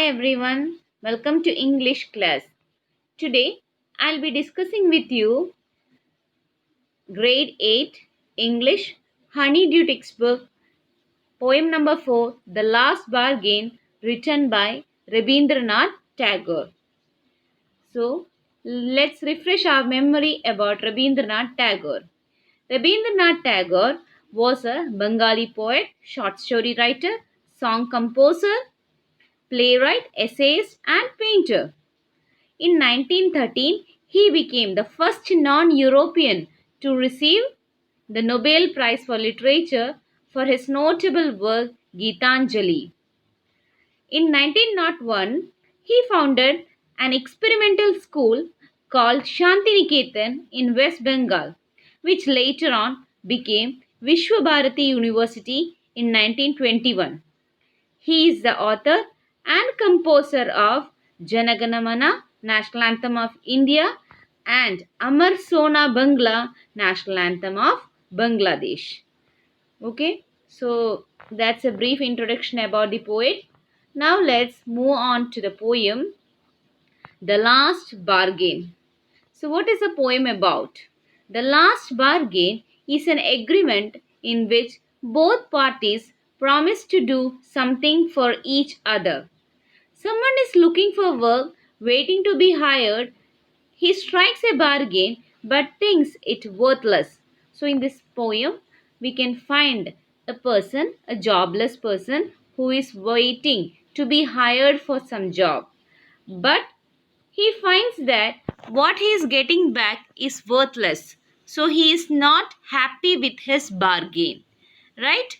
Hi everyone, welcome to English class. Today I'll be discussing with you grade 8 English Honeydew textbook poem number 4 The Last Bargain written by Rabindranath Tagore. So let's refresh our memory about Rabindranath Tagore. Rabindranath Tagore was a Bengali poet, short story writer, song composer, playwright, essayist and painter. In 1913, he became the first non-European to receive the Nobel Prize for Literature for his notable work Gitanjali. In 1901, he founded an experimental school called Shantiniketan in West Bengal, which later on became Vishwabharati University in 1921. He is the author and composer of Janaganamana, National Anthem of India, and Amar Sona Bangla, National Anthem of Bangladesh. Okay, so that's a brief introduction about the poet. Now let's move on to the poem The Last Bargain. So, what is the poem about? The Last Bargain is an agreement in which both parties promise to do something for each other. Someone is looking for work, waiting to be hired. He strikes a bargain but thinks it worthless. So, in this poem, we can find a person, a jobless person, who is waiting to be hired for some job. But he finds that what he is getting back is worthless. So he is not happy with his bargain. Right?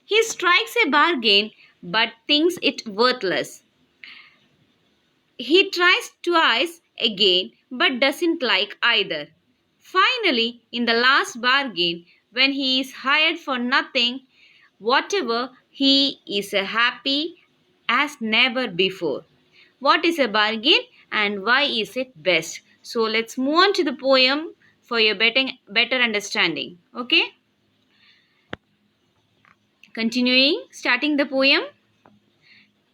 He strikes a bargain but thinks it worthless. He tries twice again but doesn't like either. Finally, in the last bargain, when he is hired for nothing, whatever, he is happy as never before. What is a bargain and why is it best? So let's move on to the poem for your better understanding. Okay? Continuing, starting the poem.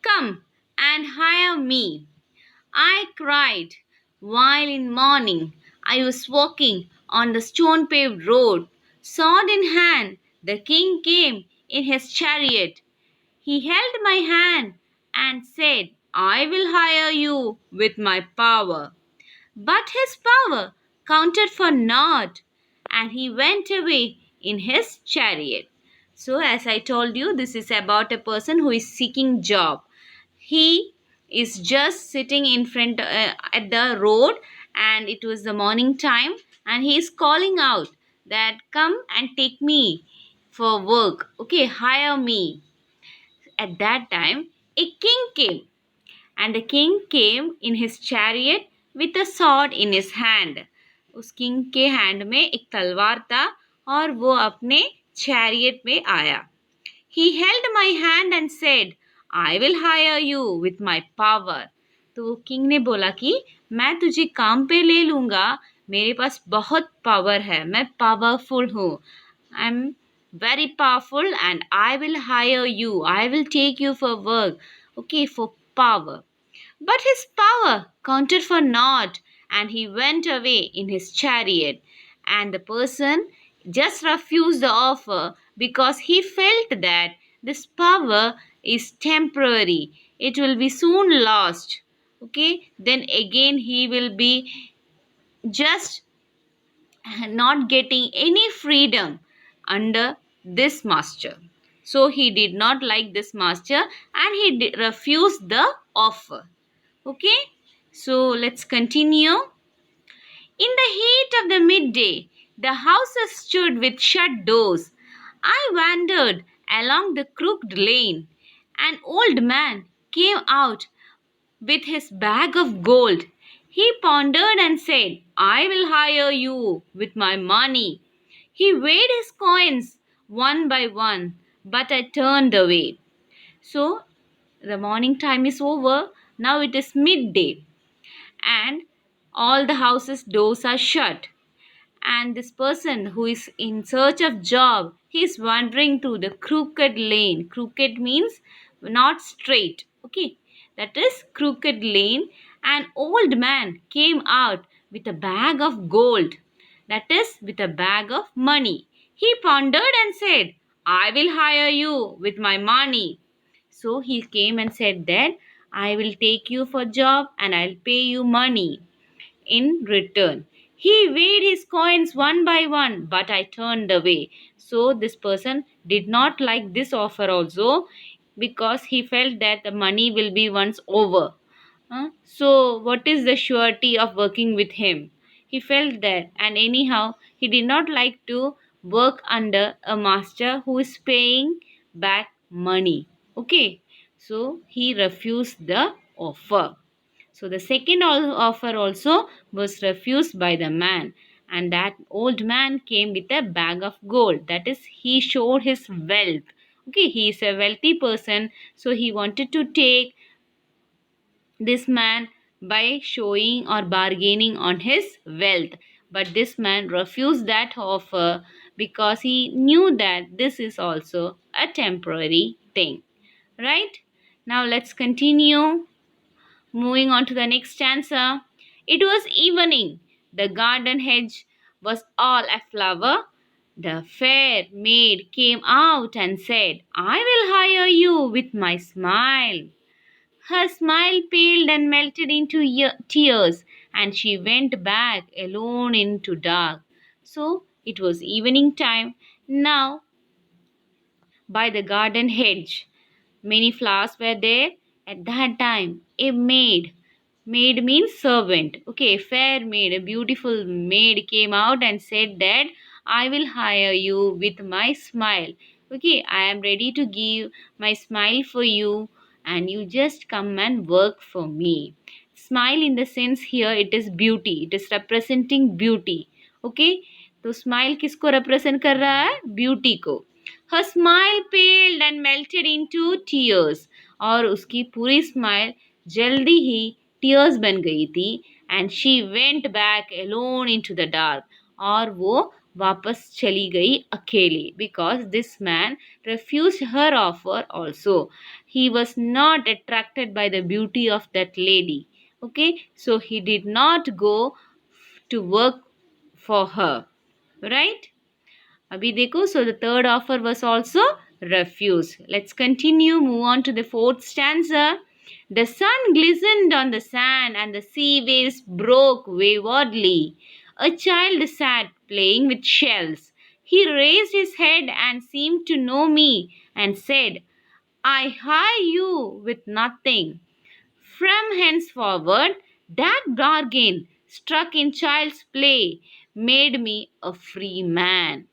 Come and hire me, I cried, while in morning I was walking on the stone paved road. Sword in hand, the king came in his chariot. He held my hand and said, I will hire you with my power. But his power counted for naught, and he went away in his chariot. So, as I told you, this is about a person who is seeking job. He is just sitting in front at the road, and it was the morning time, and he is calling out that come and take me for work. Okay, hire me. At that time, a king came, and the king came in his chariot with a sword in his hand. उस king के hand में एक तलवार था और वो अपने chariot में आया. He held my hand and said, I will hire you with my power. तो किंग ने बोला कि मैं तुझे काम पे ले लूँगा, मेरे पास बहुत पावर है, मैं पावरफुल हूँ. I am very powerful and I will hire you. I will take you for work. Okay, for power. But his power counted for naught, and he went away in his chariot. And the person just refused the offer because he felt that this power is temporary. It will be soon lost. Okay, then again he will be just not getting any freedom under this master. So he did not like this master and he refused the offer. Okay, so let's continue. In the heat of the midday, the houses stood with shut doors. I wandered along the crooked lane. An old man came out with his bag of gold. He pondered and said, I will hire you with my money. He weighed his coins one by one, but I turned away. So, the morning time is over. Now it is midday, and all the houses' doors are shut. And this person who is in search of job, he is wandering through the crooked lane. Crooked means not straight. Okay, that is Crooked Lane. An old man came out with a bag of gold, that is, with a bag of money. He pondered and said, I will hire you with my money. So he came and said that I will take you for job and I'll pay you money in return. He weighed his coins one by one, but I turned away. So this person did not like this offer also, because he felt that the money will be once over. So, what is the surety of working with him? He felt that, and anyhow, he did not like to work under a master who is paying back money. Okay, so he refused the offer. So the second offer also was refused by the man, and that old man came with a bag of gold. That is, he showed his wealth. Okay, he is a wealthy person, so he wanted to take this man by showing or bargaining on his wealth. But this man refused that offer because he knew that this is also a temporary thing. Right? Now let's continue. Moving on to the next stanza. It was evening. The garden hedge was all aflower. The fair maid came out and said, I will hire you with my smile. Her smile paled and melted into tears, and she went back alone into dark. So it was evening time. Now by the garden hedge. Many flowers were there. At that time, a maid, maid means servant, okay, fair maid, a beautiful maid came out and said that I will hire you with my smile. Okay, I am ready to give my smile for you, and you just come and work for me. Smile in the sense here it is beauty, it is representing beauty. Okay, तो smile किसको represent कर रहा है? Beauty को. Her smile paled and melted into tears. और उसकी पूरी smile जल्दी ही टीयर्स बन गई थी. And she went back alone into the dark. और वो वापस चली गई अकेली, because this man refused her offer also. He was not attracted by the beauty of that lady. Okay, so he did not go to work for her. Right? अभी देखो, so the third offer was also refused. Let's continue, move on to the fourth stanza. The sun glistened on the sand and the sea waves broke waywardly. A child sat playing with shells. He raised his head and seemed to know me and said, I hire you with nothing. From henceforward, that bargain struck in child's play made me a free man.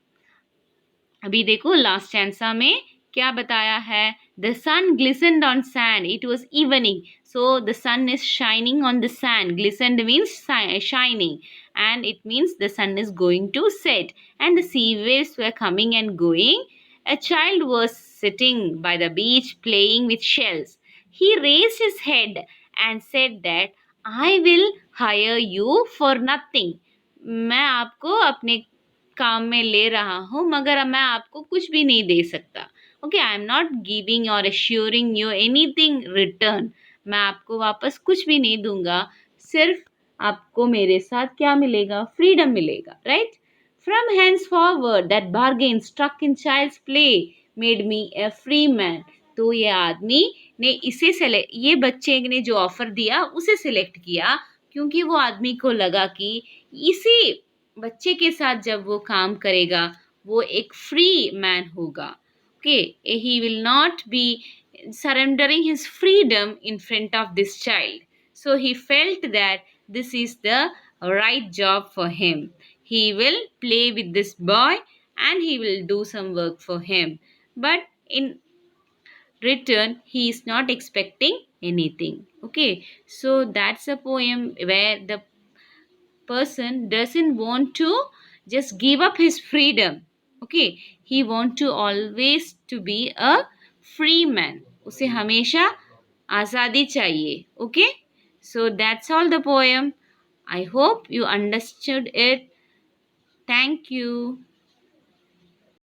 अभी देखो last स्टैंसा में क्या बताया है. The sun glistened on sand. It was evening, so the sun is shining on the sand. Glistened means shining, and it means the sun is going to set, and the sea waves were coming and going. A child was sitting by the beach playing with shells. He raised his head and said that I will hire you for nothing. मैं आपको अपने काम में ले रहा हूँ, मगर मैं आपको कुछ भी नहीं दे सकता. Okay, I am not giving और एश्योरिंग यू एनीथिंग रिटर्न. मैं आपको वापस कुछ भी नहीं दूंगा, सिर्फ आपको मेरे साथ क्या मिलेगा? फ्रीडम मिलेगा. Right? From henceforward that bargain struck in child's play made me a free man. तो ये आदमी ने इसे सेलेक्ट, ये बच्चे ने जो ऑफर दिया उसे सिलेक्ट किया, क्योंकि वो आदमी को लगा कि इसी बच्चे के साथ जब वो काम करेगा वो एक फ्री मैन होगा. Okay, he will not be surrendering his freedom in front of this child. So he felt that this is the right job for him. He will play with this boy and he will do some work for him. But in return, he is not expecting anything. Okay, so that's a poem where the person doesn't want to just give up his freedom. Okay, he want to always to be a free man. उसे हमेशा आज़ादी चाहिए. Okay, so that's all the poem. I hope you understood it. Thank you.